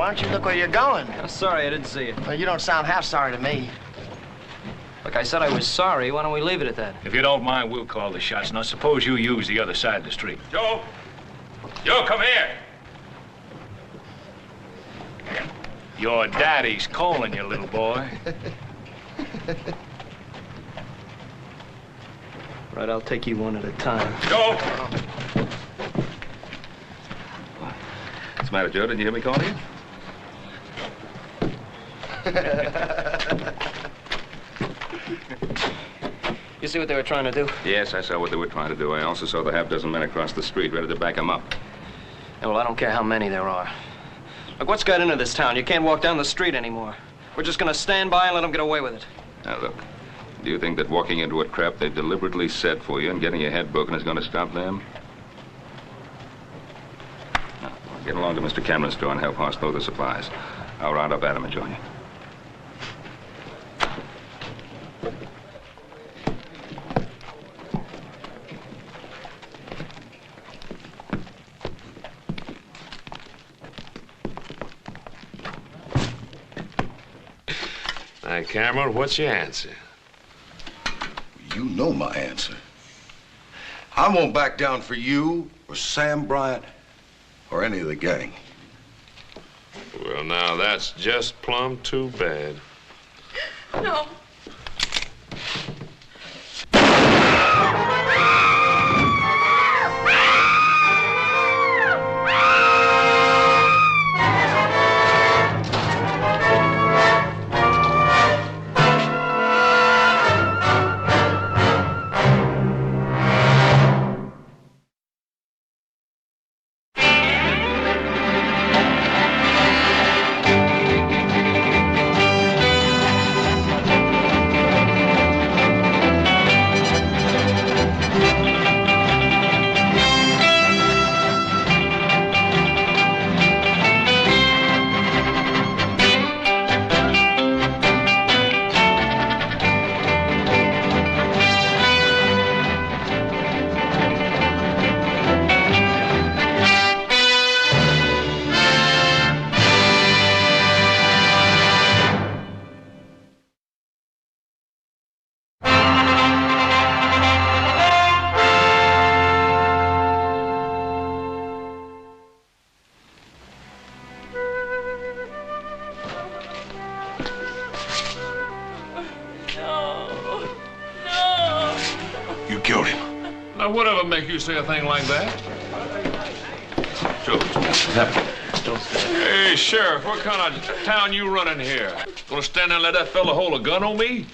aren't you? Look where you're going. I'm sorry I didn't see you. Well, you don't sound half sorry to me. Look, I said I was sorry. Why don't we leave it at that? If you don't mind, we'll call the shots. Now, suppose you use the other side of the street. Joe! Joe, come here! Your daddy's calling you, little boy. Right, I'll take you one at a time. Joe! What's the matter, Joe? Didn't you hear me calling you? You see what they were trying to do? Yes, I saw what they were trying to do. I also saw the half-dozen men across the street ready to back them up. Yeah, well, I don't care how many there are. Look, what's got into this town? You can't walk down the street anymore. We're just gonna stand by and let them get away with it. Now, look, do you think that walking into a trap they deliberately set for you and getting your head broken is going to stop them? Now, get along to Mr. Cameron's store and help Hoss load the supplies. I'll round up Adam and join you. Now, Cameron, what's your answer? You know my answer. I won't back down for you or Sam Bryant or any of the gang. Well, now, that's just plumb too bad. No. Whatever make you say a thing like that? Joe, Hey, Sheriff, what kind of town you running here? Gonna stand there and let that fella hold a gun on me?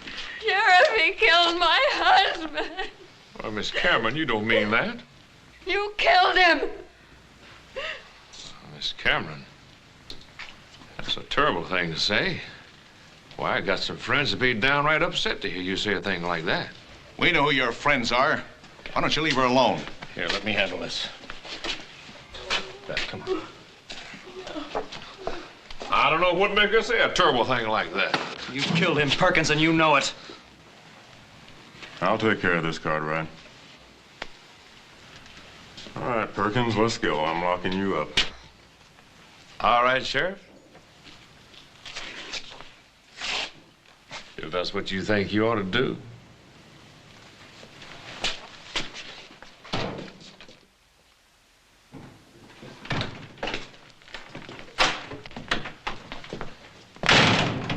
Sheriff, he killed my husband. Well, Miss Cameron, you don't mean that. You killed him. Miss Cameron, that's a terrible thing to say. Why, I got some friends that'd be downright upset to hear you say a thing like that. We know who your friends are. Why don't you leave her alone? Here, let me handle this. Beth, come on. I don't know what make her say a terrible thing like that. You killed him, Perkins, and you know it. I'll take care of this, Cartwright. All right, Perkins, let's go. I'm locking you up. All right, Sheriff. If that's what you think you ought to do.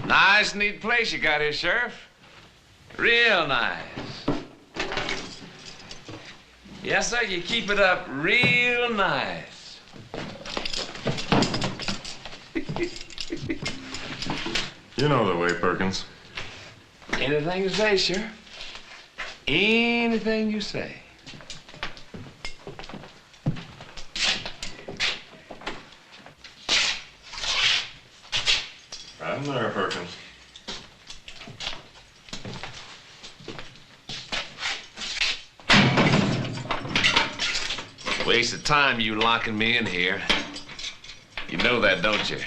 Nice, neat place you got here, Sheriff. Real nice. Yes, sir, you keep it up real nice. You know the way, Perkins. Anything you say, Sheriff. Anything you say. Right in there, Perkins. Waste of time you locking me in here. You know that, don't you?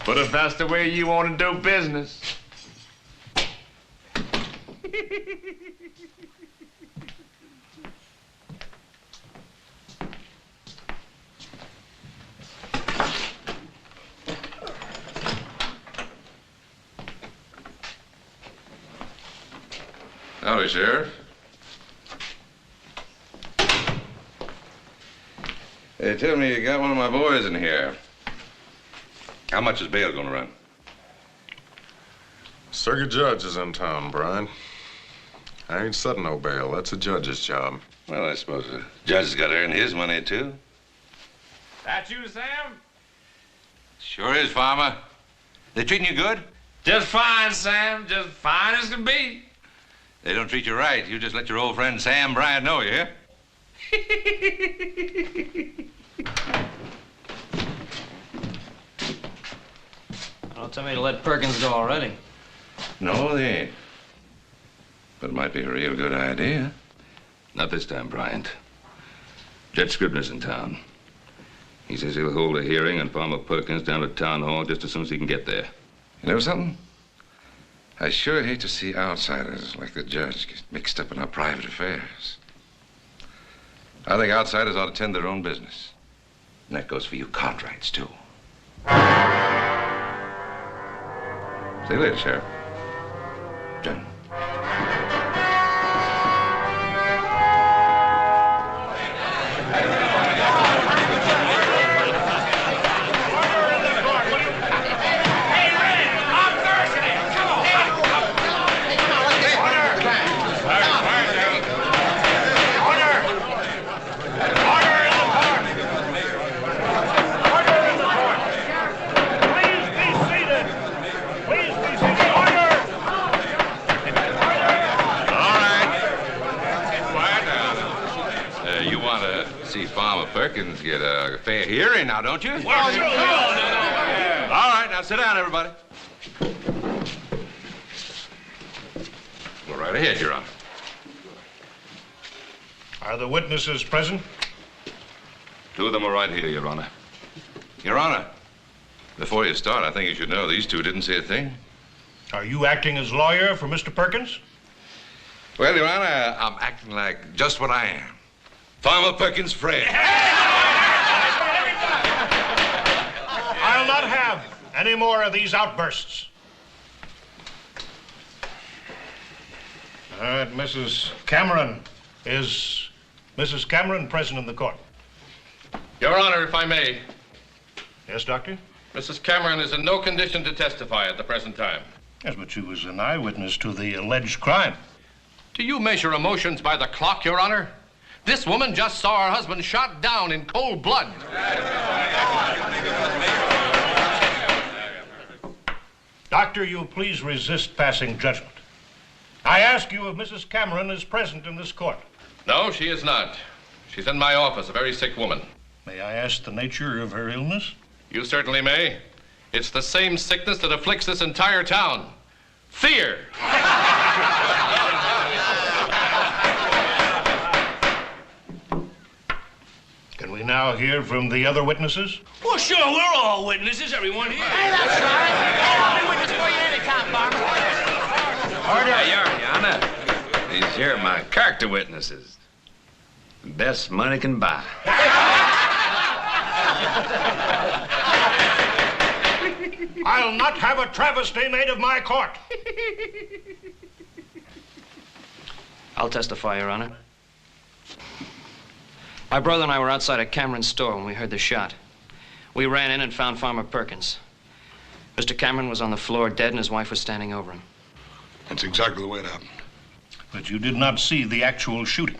But if that's the way you want to do business. Howdy, Sheriff. Hey, tell me, you got one of my boys in here. How much is bail gonna run? Circuit judge is in town, Brian. I ain't setting no bail. That's a judge's job. Well, I suppose the judge has got to earn his money, too. That you, Sam? Sure is, Farmer. They treating you good? Just fine, Sam. Just fine as can be. They don't treat you right. You just let your old friend Sam Bryant know, you hear? Don't tell me to let Perkins go already. No, they ain't. But it might be a real good idea. Not this time, Bryant. Judge Scribner's in town. He says he'll hold a hearing on Farmer Perkins down at Town Hall just as soon as he can get there. You know something? I sure hate to see outsiders like the judge get mixed up in our private affairs. I think outsiders ought to tend their own business. And that goes for you Cartwrights, too. See you later, Sheriff. Gentlemen. Perkins get a fair hearing now, don't you? Well, sure. All right, now sit down, everybody. Go right ahead, Your Honor. Are the witnesses present? Two of them are right here, Your Honor. Your Honor, before you start, I think you should know these two didn't say a thing. Are you acting as lawyer for Mr. Perkins? Well, Your Honor, I'm acting like just what I am. Farmer Perkins' friend. I'll not have any more of these outbursts. All right, Mrs. Cameron. Is Mrs. Cameron present in the court? Your Honor, if I may. Yes, Doctor? Mrs. Cameron is in no condition to testify at the present time. Yes, but she was an eyewitness to the alleged crime. Do you measure emotions by the clock, Your Honor? This woman just saw her husband shot down in cold blood. Doctor, you'll please resist passing judgment. I ask you if Mrs. Cameron is present in this court. No, she is not. She's in my office, a very sick woman. May I ask the nature of her illness? You certainly may. It's the same sickness that afflicts this entire town. Fear. Can we now hear from the other witnesses? Well, sure, we're all witnesses, everyone here. Hey, that's right. I'll be witness for you anytime, Farmer. Order, Your Honor. These here are my character witnesses. Best money can buy. I'll not have a travesty made of my court. I'll testify, Your Honor. My brother and I were outside of Cameron's store when we heard the shot. We ran in and found Farmer Perkins. Mr. Cameron was on the floor dead and his wife was standing over him. That's exactly the way it happened. But you did not see the actual shooting.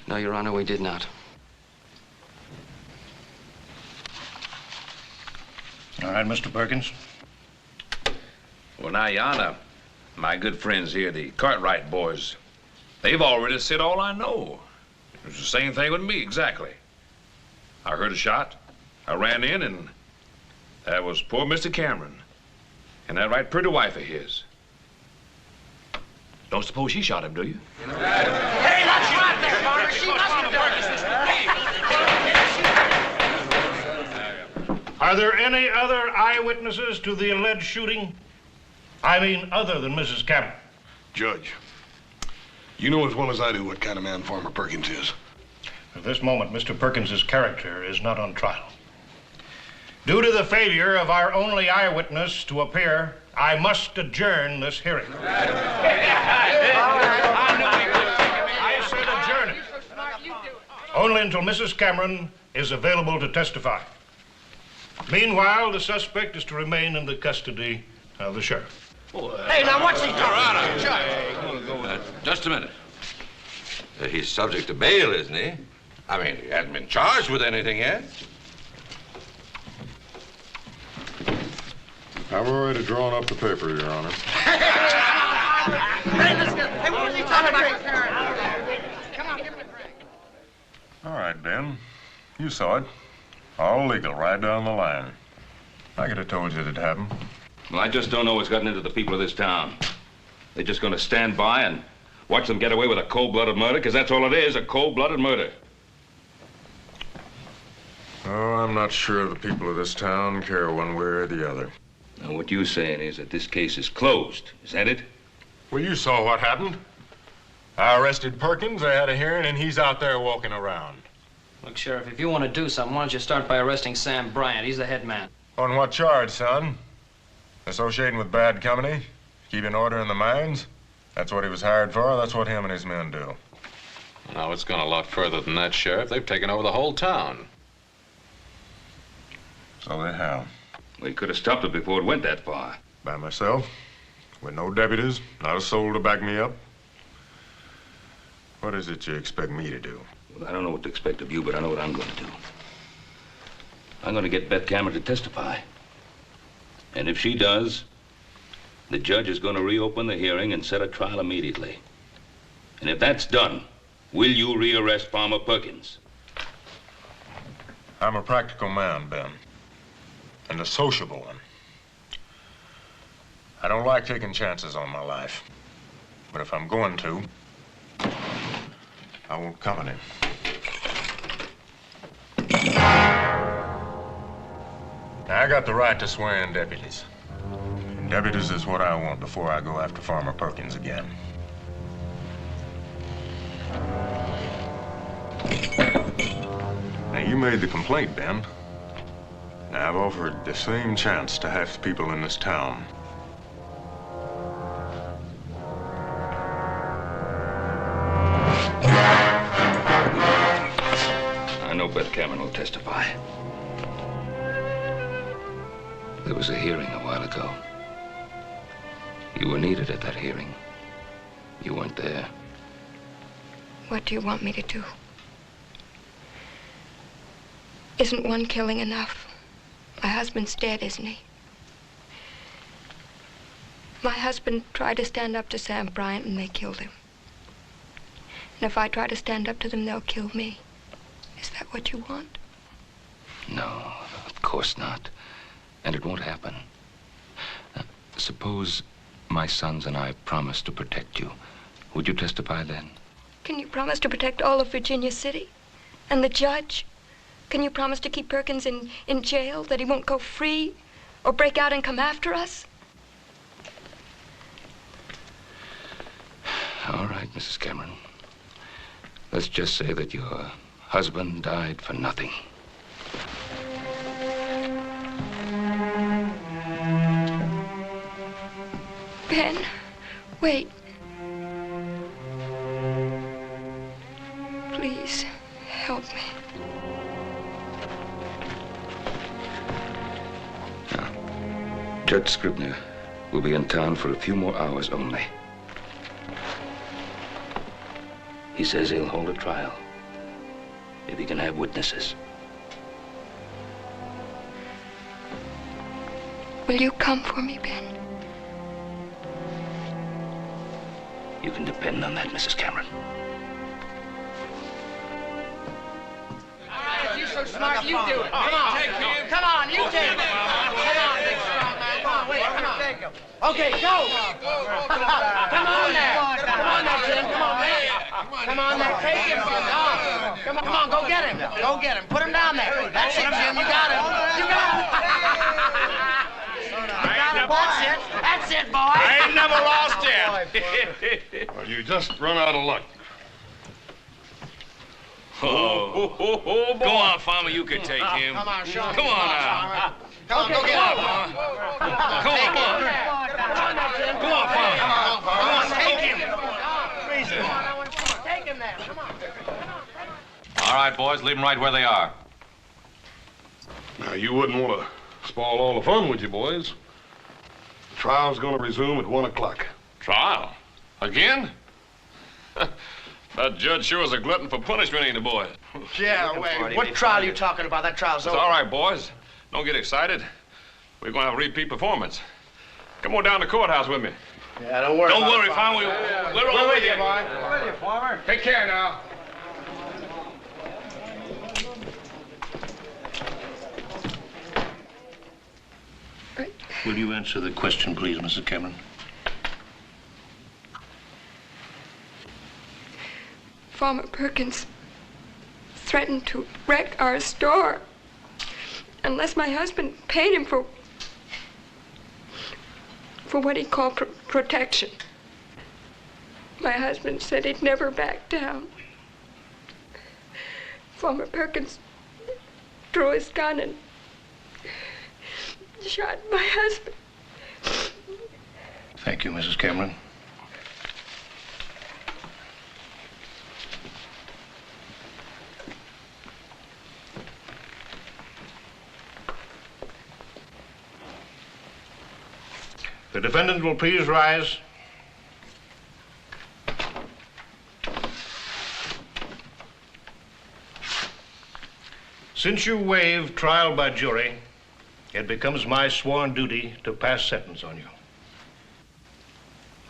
No, Your Honor, we did not. All right, Mr. Perkins. Well, now, Your Honor, my good friends here, the Cartwright boys, they've already said all I know. It was the same thing with me, exactly. I heard a shot. I ran in, and that was poor Mr. Cameron. And that right pretty wife of his. Don't suppose she shot him, do you? Hey, that's right there, Farmer. She must have done it. Are there any other eyewitnesses to the alleged shooting? I mean, other than Mrs. Cameron. Judge, you know as well as I do what kind of man Farmer Perkins is. At this moment, Mr. Perkins's character is not on trial. Due to the failure of our only eyewitness to appear, I must adjourn this hearing. I said adjourn it. Only until Mrs. Cameron is available to testify. Meanwhile, the suspect is to remain in the custody of the sheriff. Hey, now what's he doing? Just a minute. He's subject to bail, isn't he? I mean, he hasn't been charged with anything yet. I've already drawn up the paper, Your Honor. Hey, what was he talking about? Come on, give him a drink. All right, Ben. You saw it. All legal, right down the line. I could have told you it'd happen. Well, I just don't know what's gotten into the people of this town. They're just going to stand by and watch them get away with a cold-blooded murder, because that's all it is, a cold-blooded murder. Oh, I'm not sure the people of this town care one way or the other. Now, what you're saying is that this case is closed. Is that it? Well, you saw what happened. I arrested Perkins, I had a hearing, and he's out there walking around. Look, Sheriff, if you want to do something, why don't you start by arresting Sam Bryant? He's the head man. On what charge, son? Associating with bad company? Keeping order in the mines? That's what he was hired for. That's what him and his men do. No, it's gone a lot further than that, Sheriff. They've taken over the whole town. So they have. We could have stopped it before it went that far. By myself, with no deputies, not a soul to back me up. What is it you expect me to do? Well, I don't know what to expect of you, but I know what I'm going to do. I'm going to get Beth Cameron to testify. And if she does, the judge is going to reopen the hearing and set a trial immediately. And if that's done, will you rearrest Farmer Perkins? I'm a practical man, Ben. And a sociable one. I don't like taking chances on my life. But if I'm going to, I want company. Now, I got the right to swear in deputies. And deputies is what I want before I go after Farmer Perkins again. Now, you made the complaint, Ben. Now, I've offered the same chance to half the people in this town. I know Beth Cameron will testify. There was a hearing a while ago. You were needed at that hearing. You weren't there. What do you want me to do? Isn't one killing enough? My husband's dead, isn't he? My husband tried to stand up to Sam Bryant and they killed him. And if I try to stand up to them, they'll kill me. Is that what you want? No, of course not. And it won't happen. Suppose my sons and I promise to protect you. Would you testify then? Can you promise to protect all of Virginia City? And the judge? Can you promise to keep Perkins in jail, that he won't go free or break out and come after us? All right, Mrs. Cameron. Let's just say that your husband died for nothing. Ben, wait. Please, help me. Now, Judge Scribner will be in town for a few more hours only. He says he'll hold a trial if he can have witnesses. Will you come for me, Ben? You can depend on that, Mrs. Cameron. You're so smart, you do it. Come on. Come on, you take it. Come on, big strong man. Come on, wait, come on. Okay, go. Come on there. Come on there, Jim. Come on, man. Come on there, take him, Jim. Come on, go get him. Go get him. Put him down there. That's it, Jim. You got him. You got him. That's it, boy. I ain't never lost yet. Well, you just run out of luck. Oh, Go on, Farmer, you can take him. Come on, Sean. Come on now. Come on, go get him. Come on, Farmer. Come on, Farmer. Come on, take him. Take him there. Come on. All right, boys, leave them right where they are. Now, you wouldn't want to spoil all the fun, would you, boys? The trial's going to resume at 1 o'clock. Trial? Again? That judge sure is a glutton for punishment, ain't he, boys? Yeah, wait. What trial are you talking about? That trial's It's over. all right, boys. Don't get excited. We're going to have a repeat performance. Come on down to the courthouse with me. Yeah, don't worry. Don't worry, Farmer. Farmer. We're all with you, boy. We're with you, Farmer. Take care now. Will you answer the question, please, Mrs. Cameron? Farmer Perkins threatened to wreck our store unless my husband paid him for what he called protection. My husband said he'd never back down. Farmer Perkins drew his gun and shot my husband. Thank you, Mrs. Cameron. The defendant will please rise. Since you waive trial by jury, it becomes my sworn duty to pass sentence on you.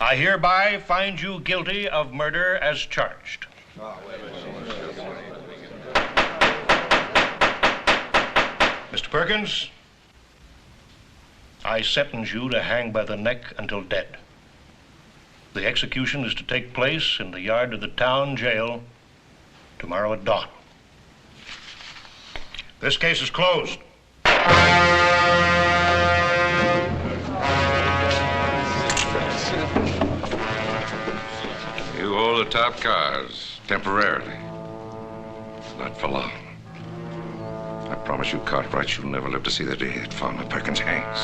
I hereby find you guilty of murder as charged. Mr. Perkins, I sentence you to hang by the neck until dead. The execution is to take place in the yard of the town jail tomorrow at dawn. This case is closed. You hold the top cars, temporarily. Not for long. I promise you, Cartwright, you'll never live to see the day that Farmer Perkins hangs.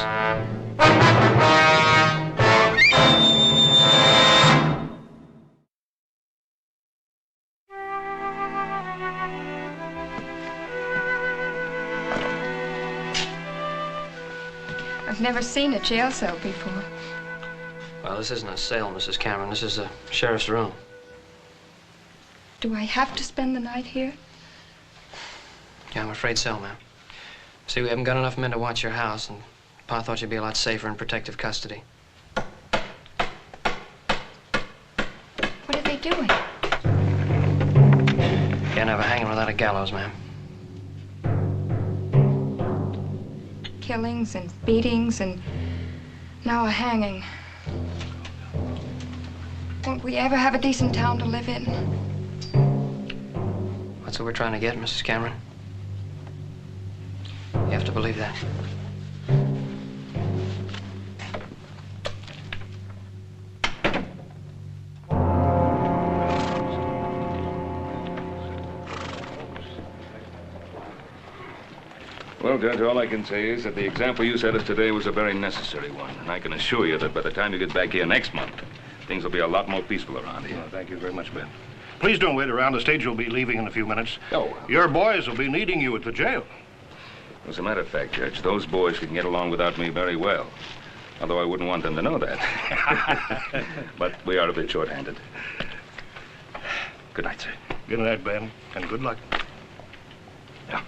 I've never seen a jail cell before. Well, this isn't a cell, Mrs. Cameron. This is a sheriff's room. Do I have to spend the night here? Yeah, I'm afraid so, ma'am. See, we haven't got enough men to watch your house, and Pa thought you'd be a lot safer in protective custody. What are they doing? Can't have a hanging without a gallows, ma'am. Killings and beatings and now a hanging. Won't we ever have a decent town to live in? That's what we're trying to get, Mrs. Cameron. You have to believe that. Well, Judge, all I can say is that the example you set us today was a very necessary one. And I can assure you that by the time you get back here next month, things will be a lot more peaceful around here. Oh, thank you very much, Ben. Please don't wait around. The stage will be leaving in a few minutes. Oh. Your boys will be needing you at the jail. As a matter of fact, Judge, those boys can get along without me very well. Although I wouldn't want them to know that. But we are a bit short-handed. Good night, sir. Good night, Ben, and good luck. Yeah.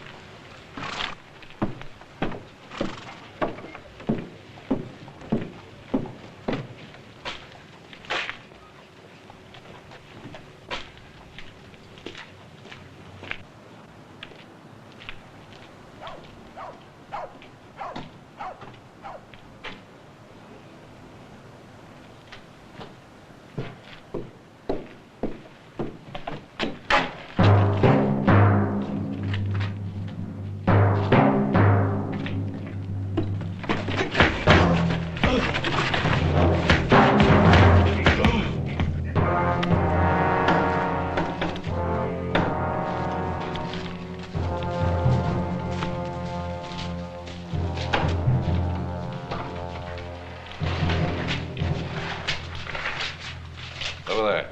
over there.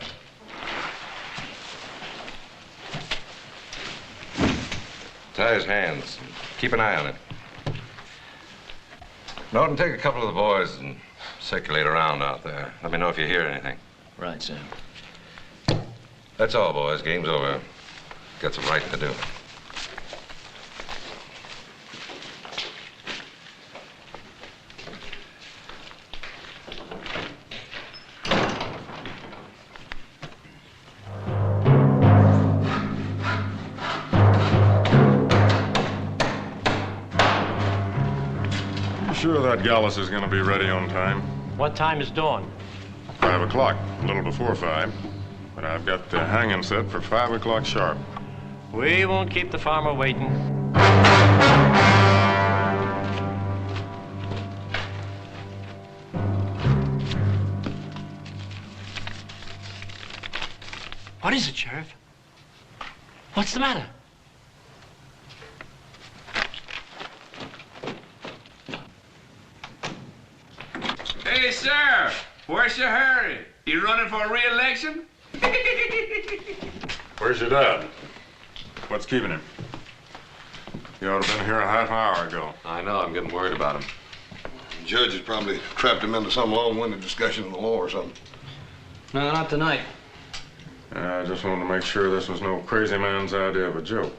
Tie his hands. Keep an eye on it. Norton, take a couple of the boys and circulate around out there. Let me know if you hear anything. Right, Sam. That's all, boys. Game's over. Got some writing to do. Sure that Gallus is going to be ready on time? What time is dawn? 5 o'clock, a little before 5. But I've got the hanging set for 5 o'clock sharp. We won't keep the farmer waiting. What is it, Sheriff? What's the matter? Hey, sir, where's your hurry? You running for re-election? Where's your dad? What's keeping him? He ought to have been here a half hour ago. I know. I'm getting worried about him. The judge has probably trapped him into some long-winded discussion of the law or something. No, not tonight. I just wanted to make sure this was no crazy man's idea of a joke.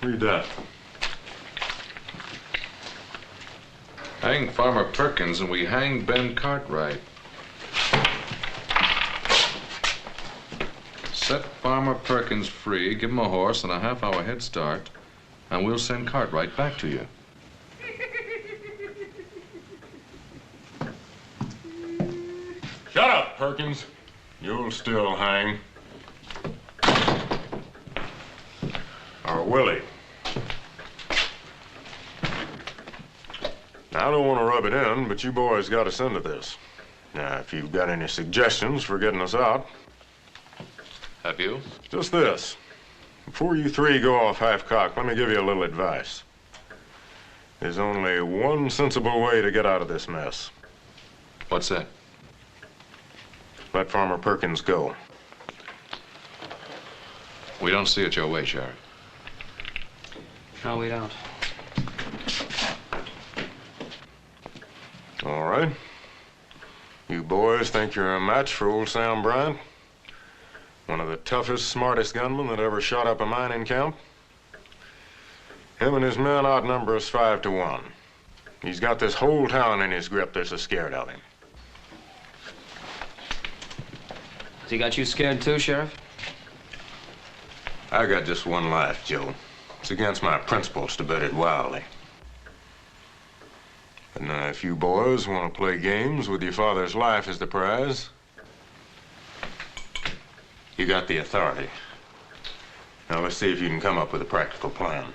Read that. Hang Farmer Perkins and we hang Ben Cartwright. Set Farmer Perkins free, give him a horse and a half-hour head start, and we'll send Cartwright back to you. Shut up, Perkins. You'll still hang. Or will he? I don't want to rub it in, but you boys got us into this. Now, if you've got any suggestions for getting us out. Have you? Just this. Before you three go off half-cocked, let me give you a little advice. There's only one sensible way to get out of this mess. What's that? Let Farmer Perkins go. We don't see it your way, Sheriff. No, we don't. All right. You boys think you're a match for old Sam Bryant? One of the toughest, smartest gunmen that ever shot up a mining camp? Him and his men outnumber us 5 to 1. He's got this whole town in his grip. They're so scared of him. Has he got you scared too, Sheriff? I got just one life, Joe. It's against my principles to bet it wildly. But now, if you boys want to play games with your father's life as the prize, you got the authority. Now, let's see if you can come up with a practical plan.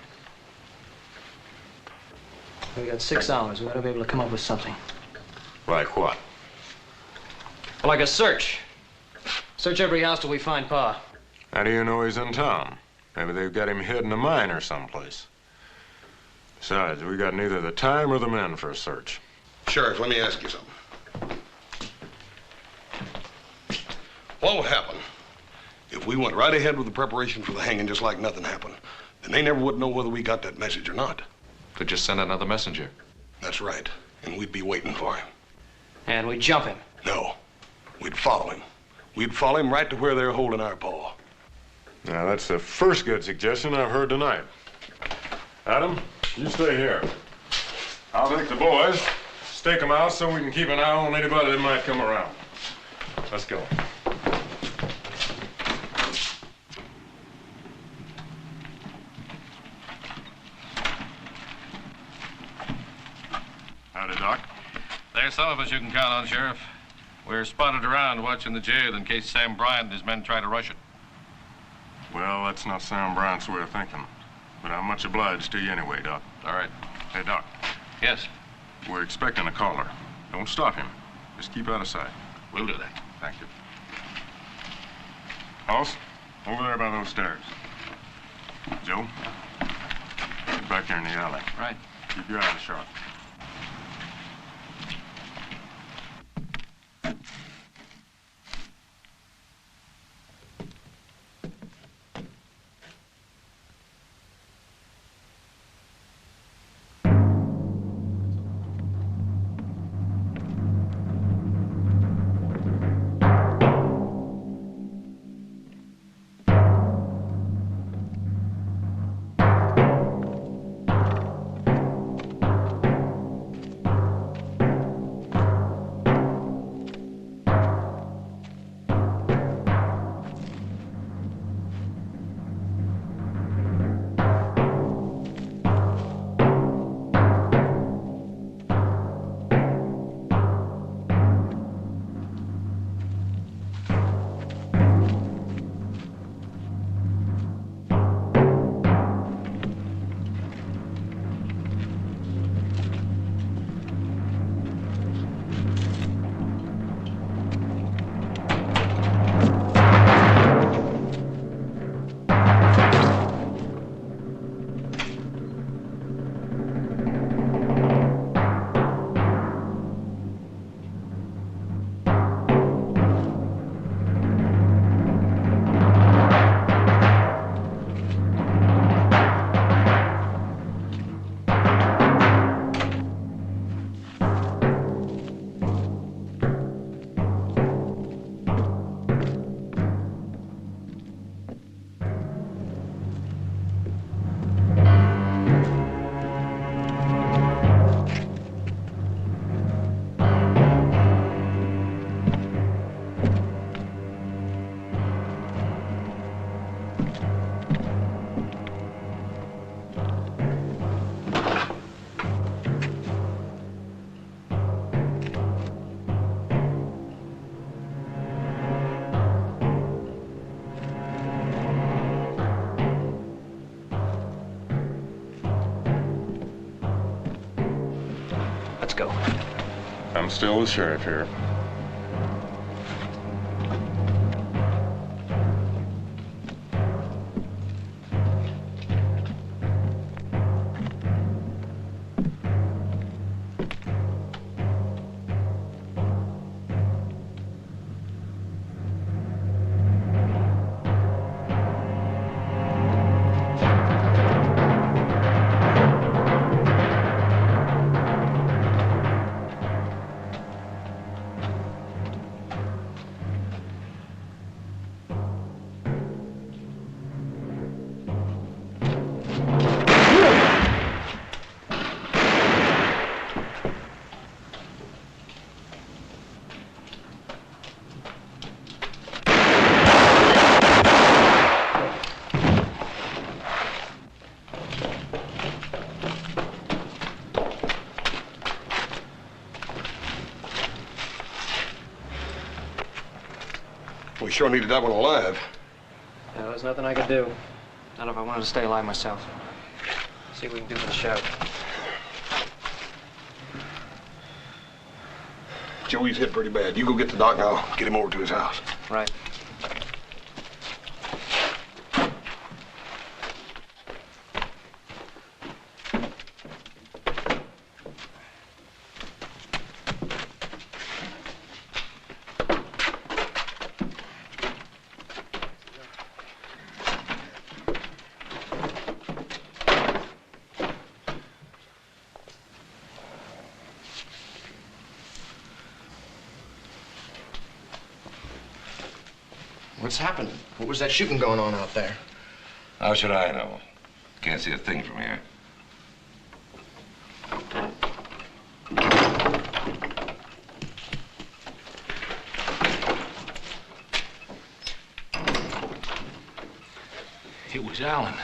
We got 6 hours. We ought to be able to come up with something. Like what? Like a search. Search every house till we find Pa. How do you know he's in town? Maybe they've got him hid in a mine or someplace. Besides, we got neither the time or the men for a search. Sheriff, let me ask you something. What would happen if we went right ahead with the preparation for the hanging just like nothing happened? Then they never would know whether we got that message or not. Could just send another messenger. That's right. And we'd be waiting for him. And we jump him. No. We'd follow him. We'd follow him right to where they're holding our paw. Now, that's the first good suggestion I've heard tonight. Adam, you stay here. I'll take the boys, stake them out so we can keep an eye on anybody that might come around. Let's go. Howdy, Doc. There's some of us you can count on, Sheriff. We're spotted around watching the jail in case Sam Bryant and his men try to rush it. Well, that's not Sam Bryant's way of thinking. But I'm much obliged to you anyway, Doc. All right. Hey, Doc. Yes, We're expecting a caller. Don't stop him. Just keep out of sight. we'll do that. Thank you. Hoss, over there by those stairs. Joe, get back here in the alley. Right. Keep your eyes sharp. Let's go. I'm still the sheriff here. We sure needed that one alive. Yeah, there's nothing I could do. Not if I wanted to stay alive myself. See what we can do for the sheriff. Joey's hit pretty bad. You go get the doc and I'll get him over to his house. Right. What's happened? What was that shooting going on out there? How should I know? Can't see a thing from here. It was Allen.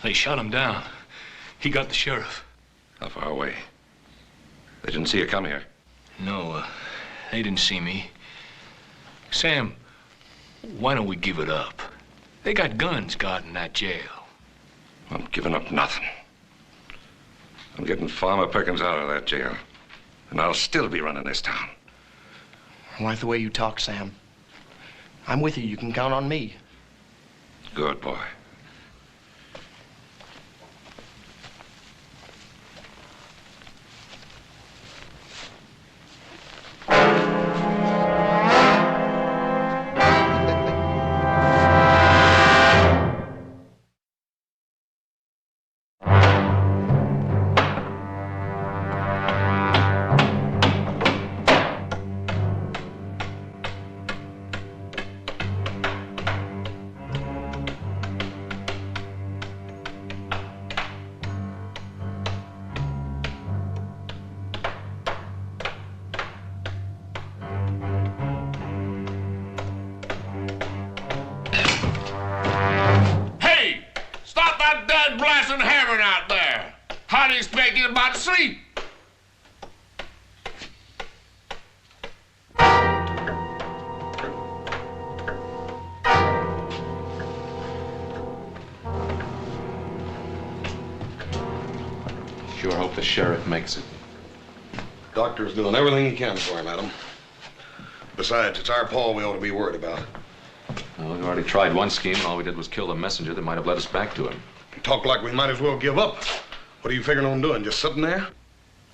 They shot him down. He got the sheriff. How far away? They didn't see you come here. No, they didn't see me. Sam, why don't we give it up? They got guns guarding that jail. I'm giving up nothing. I'm getting Farmer Perkins out of that jail. And I'll still be running this town. I like the way you talk, Sam. I'm with you. You can count on me. Good boy. Sleep. Sure hope the sheriff makes it. Doctor's doing everything he can for him, Adam. Besides, it's our Paul we ought to be worried about. Well, we already tried one scheme, and all we did was kill the messenger that might have led us back to him. You talk like we might as well give up. What are you figuring on doing? Just sitting there?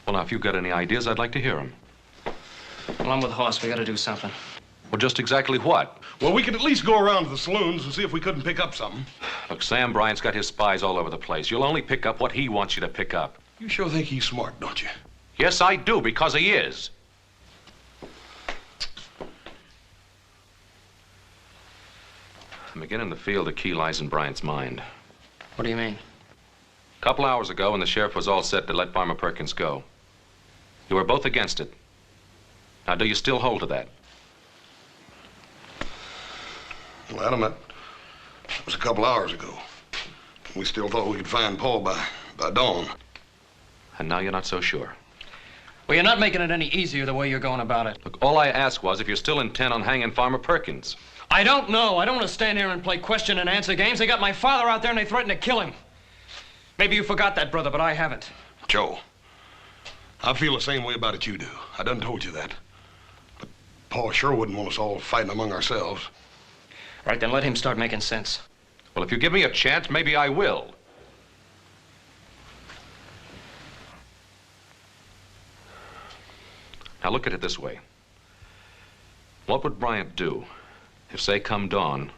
Well, now, if you've got any ideas, I'd like to hear them. Well, I'm with Hoss. We gotta do something. Well, just exactly what? Well, we could at least go around to the saloons and see if we couldn't pick up something. Look, Sam Bryant's got his spies all over the place. You'll only pick up what he wants you to pick up. You sure think he's smart, don't you? Yes, I do, because he is. I'm beginning to feel the key lies in Bryant's mind. What do you mean? A couple hours ago, when the sheriff was all set to let Farmer Perkins go, you were both against it. Now, do you still hold to that? Well, Adam, that was a couple hours ago. We still thought we could find Paul by dawn. And now you're not so sure. Well, you're not making it any easier the way you're going about it. Look, all I asked was if you're still intent on hanging Farmer Perkins. I don't know. I don't want to stand here and play question and answer games. They got my father out there and they threatened to kill him. Maybe you forgot that, brother, but I haven't. Joe, I feel the same way about it you do. I done told you that. But Pa sure wouldn't want us all fighting among ourselves. Right, then let him start making sense. Well, if you give me a chance, maybe I will. Now look at it this way. What would Bryant do if, say, come dawn,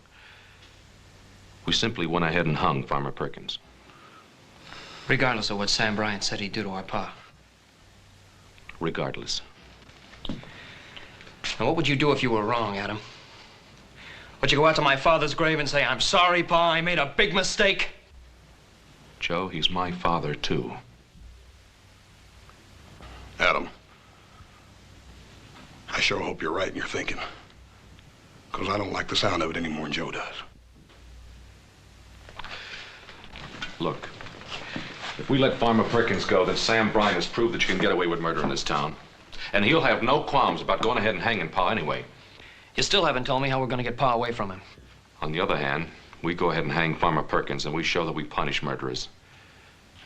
we simply went ahead and hung Farmer Perkins? Regardless of what Sam Bryant said he'd do to our pa. Regardless. Now, what would you do if you were wrong, Adam? Would you go out to my father's grave and say, "I'm sorry, Pa, I made a big mistake"? Joe, he's my father, too. Adam, I sure hope you're right in your thinking. Because I don't like the sound of it any more than Joe does. Look, if we let Farmer Perkins go, then Sam Bryant has proved that you can get away with murder in this town. And he'll have no qualms about going ahead and hanging Pa anyway. You still haven't told me how we're going to get Pa away from him. On the other hand, we go ahead and hang Farmer Perkins, and we show that we punish murderers.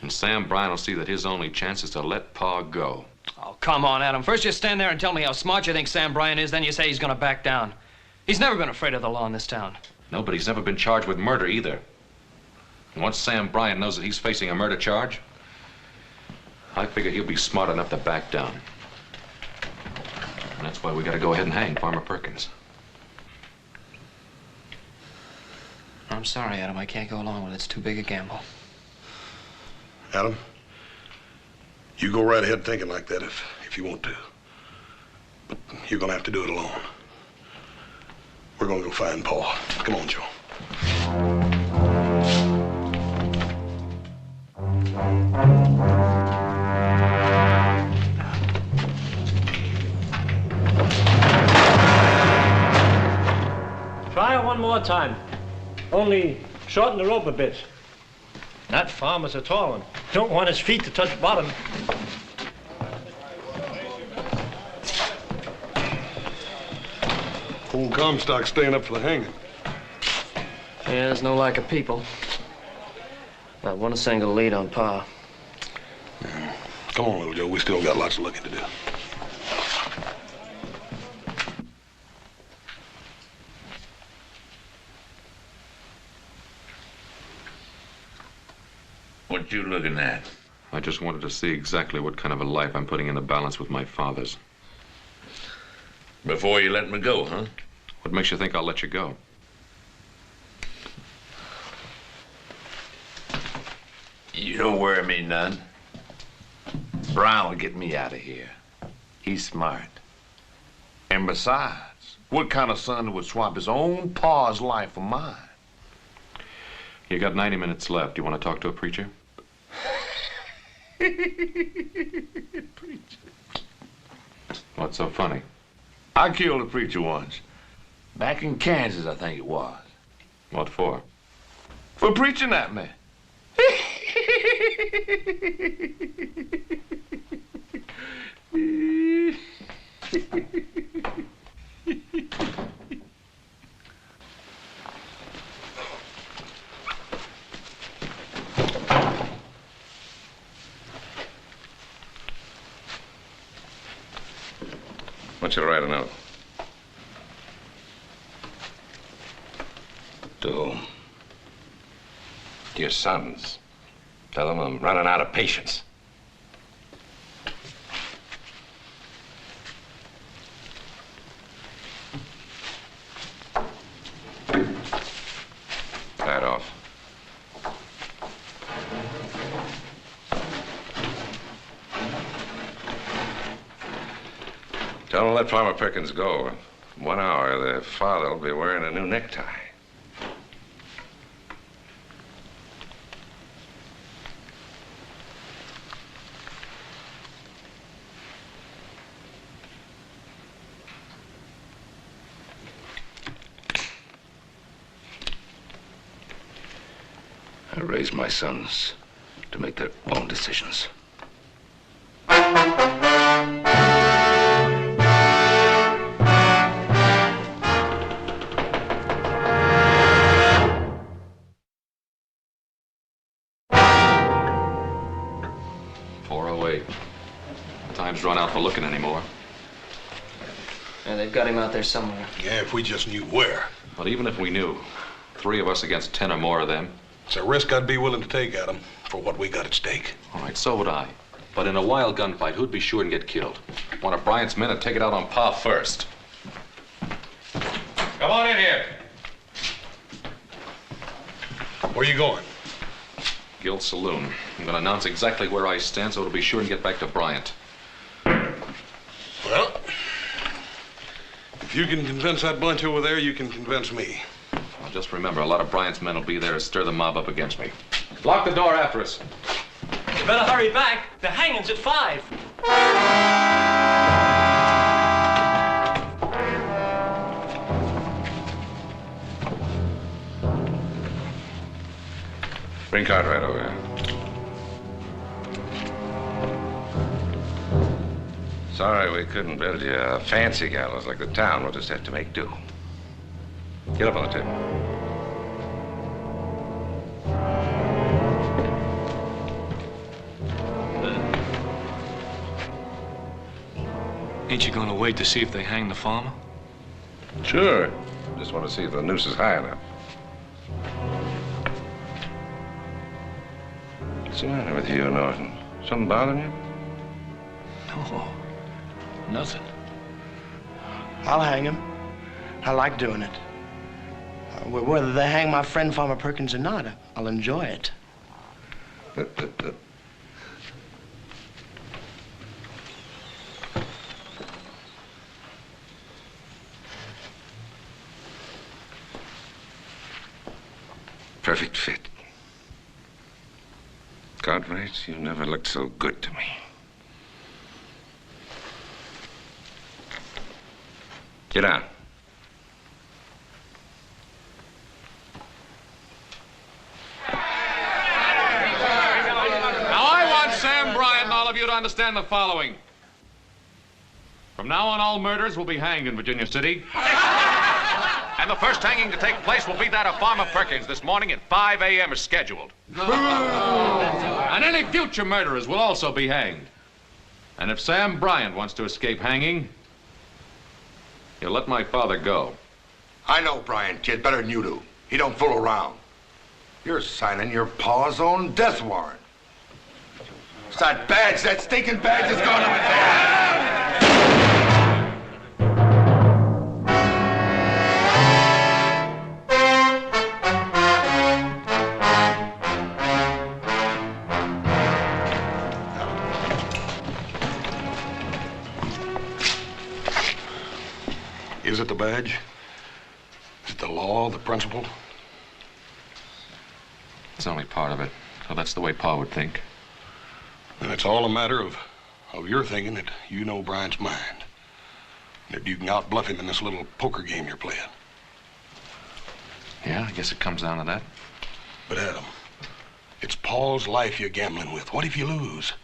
And Sam Bryant will see that his only chance is to let Pa go. Oh, come on, Adam. First you stand there and tell me how smart you think Sam Bryant is, then you say he's going to back down. He's never been afraid of the law in this town. No, but he's never been charged with murder either. And once Sam Bryant knows that he's facing a murder charge, I figure he'll be smart enough to back down. And that's why we got to go ahead and hang Farmer Perkins. I'm sorry, Adam. I can't go along with it. It's too big a gamble. Adam, you go right ahead thinking like that if you want to. But you're going to have to do it alone. We're going to go find Pa. Come on, Joe. Try it one more time. Only shorten the rope a bit. That farmer's a tall one. Don't want his feet to touch bottom. Old Comstock staying up for the hanging. Yeah, there's no lack of people. Not one single lead on Pa. Yeah. Come on, little Joe. We still got lots of looking to do. What you looking at? I just wanted to see exactly what kind of a life I'm putting in the balance with my father's. Before you let me go, huh? What makes you think I'll let you go? You don't worry me none. Brown will get me out of here. He's smart. And besides, what kind of son would swap his own pa's life for mine? You got 90 minutes left. You want to talk to a preacher? Preacher. What's so funny? I killed a preacher once. Back in Kansas, I think it was. What for? For preaching at me. Want you to write a note. To whom? To your sons. Tell them I'm running out of patience. Tie it off. Tell them to let Farmer Perkins go. In 1 hour, their father will be wearing a new necktie. I raised my sons to make their own decisions. for looking anymore. Yeah, they've got him out there somewhere. Yeah, if we just knew where. But even if we knew, 3 of us against 10 or more of them. It's a risk I'd be willing to take, Adam, for what we got at stake. All right, so would I. But in a wild gunfight, who'd be sure and get killed? One of Bryant's men would take it out on Pa first. Come on in here. Where you going? Guild Saloon. I'm going to announce exactly where I stand so it'll be sure and get back to Bryant. Well, if you can convince that bunch over there, you can convince me. Well, just remember, a lot of Bryant's men will be there to stir the mob up against me. Lock the door after us. You better hurry back. The hanging's at 5. Bring Cartwright over here. Sorry we couldn't build you a fancy gallows like the town. We'll just have to make do. Get up on the table. Ain't you gonna wait to see if they hang the farmer? Sure. Just want to see if the noose is high enough. What's the matter with you, Norton? Something bothering you? No, nothing. I'll hang him. I like doing it. Whether they hang my friend Farmer Perkins or not, I'll enjoy it. Perfect fit. Cartwright, you never looked so good to me. Get down. Now, I want Sam Bryant and all of you to understand the following. From now on, all murders will be hanged in Virginia City. And the first hanging to take place will be that of Farmer Perkins this morning at 5 a.m. as scheduled. And any future murderers will also be hanged. And if Sam Bryant wants to escape hanging, he'll let my father go. I know Brian, kid, better than you do. He don't fool around. You're signing your pa's own death warrant. It's that badge, that stinking badge is going to his head. Is it the badge? Is it the law, the principle? It's only part of it. So that's the way Pa would think. And it's all a matter of your thinking that you know Bryant's mind. That you can outbluff him in this little poker game you're playing. Yeah, I guess it comes down to that. But Adam, it's Paul's life you're gambling with. What if you lose?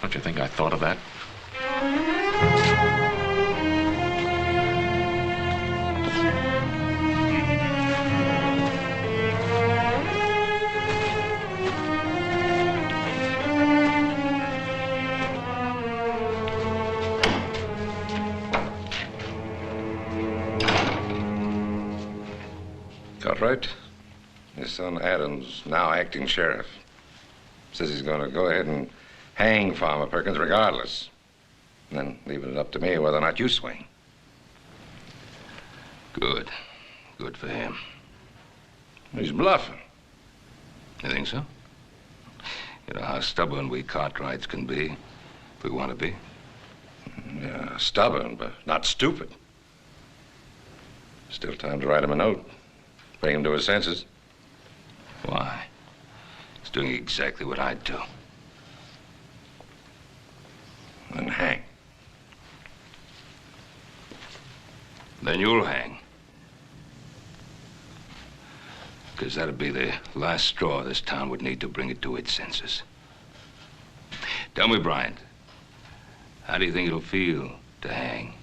Don't you think I thought of that? Cartwright, his son Adam's now acting sheriff. Says he's going to go ahead and hang Farmer Perkins regardless. And then leaving it up to me whether or not you swing. Good. Good for him. He's bluffing. You think so? You know how stubborn we Cartwrights can be, if we want to be. Yeah, stubborn, but not stupid. Still time to write him a note. Bring him to his senses. Why? He's doing exactly what I'd do. Then hang. Then you'll hang. Because that'd be the last straw this town would need to bring it to its senses. Tell me, Bryant, how do you think it'll feel to hang?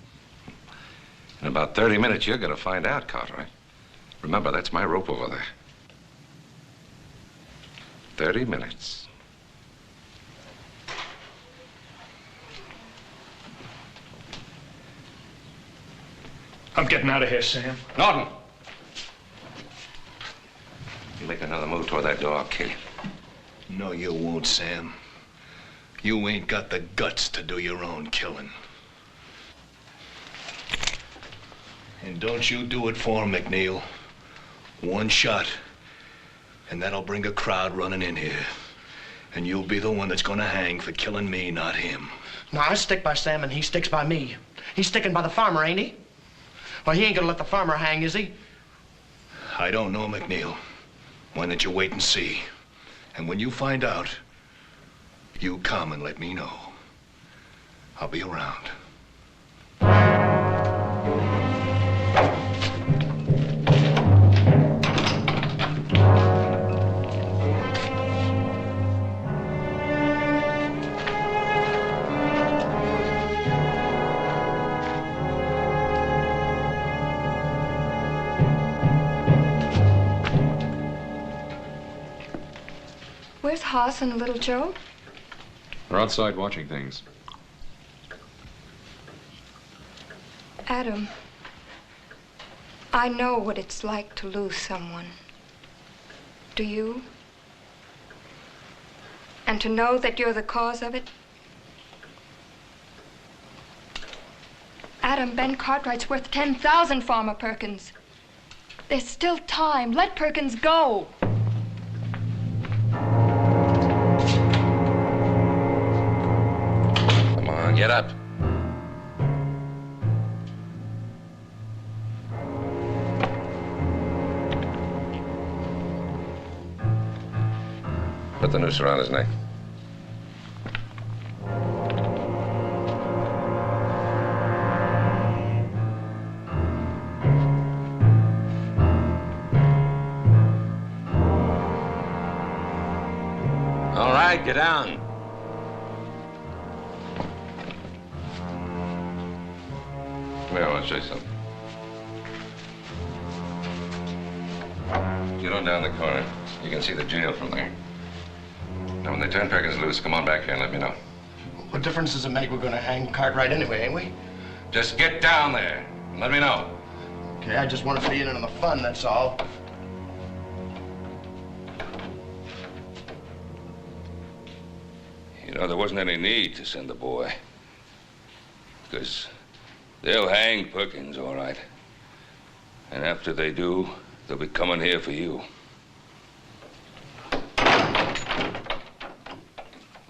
In about 30 minutes, you're going to find out, Cartwright. Remember, that's my rope over there. 30 minutes. I'm getting out of here, Sam. Norton! You make another move toward that door, I'll kill you. No, you won't, Sam. You ain't got the guts to do your own killing. And don't you do it for him, McNeil. One shot, and that'll bring a crowd running in here. And you'll be the one that's gonna hang for killing me, not him. No, I stick by Sam and he sticks by me. He's sticking by the farmer, ain't he? Well, he ain't gonna let the farmer hang, is he? I don't know, McNeil. Why don't you wait and see? And when you find out, you come and let me know. I'll be around. Where's Hoss and Little Joe? They're outside watching things. Adam, I know what it's like to lose someone. Do you? And to know that you're the cause of it? Adam, Ben Cartwright's worth 10,000, Farmer Perkins. There's still time. Let Perkins go. Come on, get up. Put the noose around his neck. All right, get down. Come here, I want to show you something. Get on down the corner. You can see the jail from there. Now, when they turn Perkins loose, come on back here and let me know. What difference does it make? We're gonna hang Cartwright anyway, ain't we? Just get down there and let me know. Okay, I just want to be in on the fun, that's all. You know, there wasn't any need to send the boy. Because they'll hang Perkins, all right. And after they do, they'll be coming here for you.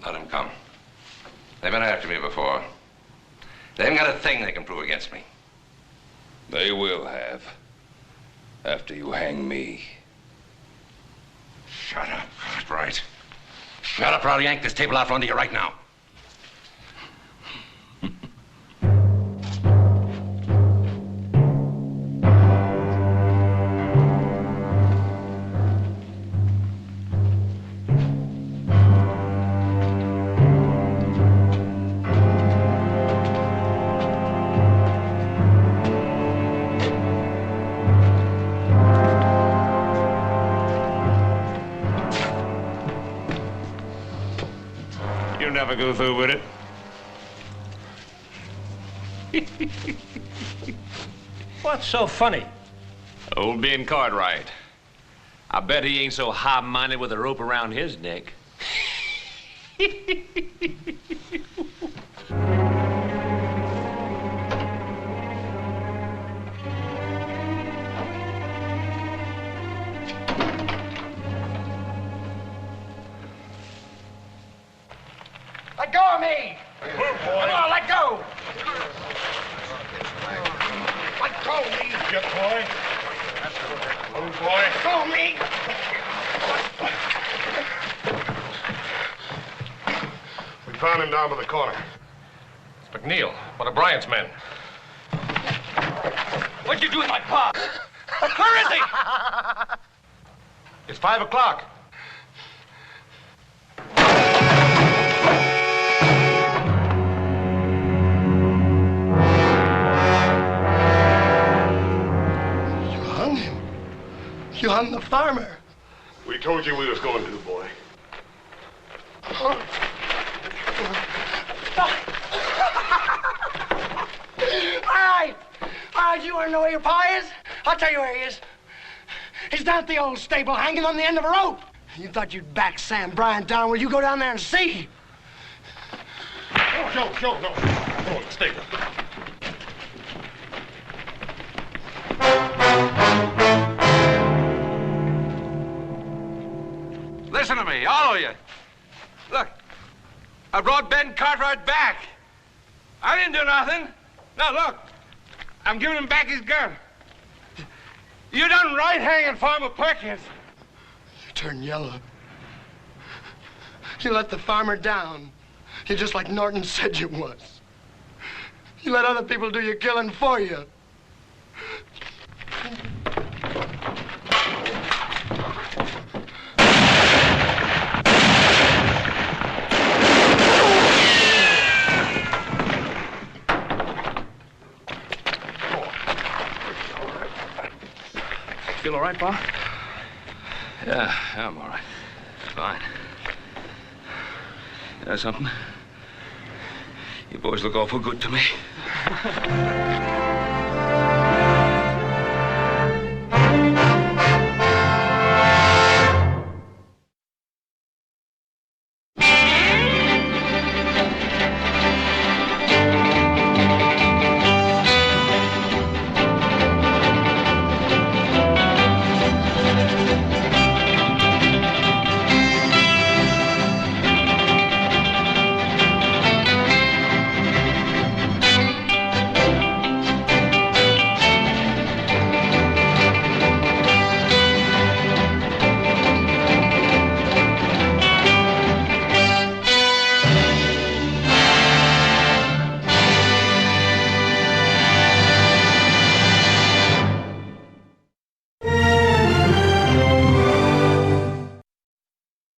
Let them come. They've been after me before. They haven't got a thing they can prove against me. They will have. After you hang me. Shut up, Cartwright. Shut up, or I'll yank this table out from under you right now. Never go through with it. What's so funny? Old Ben Cartwright. I bet he ain't so high-minded with a rope around his neck. Let go of me! Come on, let go! Let go of me! Get boy. Move, boy. Let go of me! We found him down by the corner. It's McNeil, one of Bryant's men. What'd you do with my pa? Where is he? It's 5 o'clock. You hung the farmer. We told you we was going to, boy. All right. All right, Boys, you want to know where your pa is? I'll tell you where he is. He's down at the old stable, hanging on the end of a rope. You thought you'd back Sam Bryant down. Well, you go down there and see. No. No, stay there. Listen to me, all of you. Look, I brought Ben Cartwright back. I didn't do nothing. Now, look, I'm giving him back his gun. You done right hanging Farmer Perkins. You turned yellow. You let the farmer down. You're just like Norton said you was. You let other people do your killing for you. Feel all right, Pa? Yeah, I'm all right. Fine. You know something? You boys look awful good to me.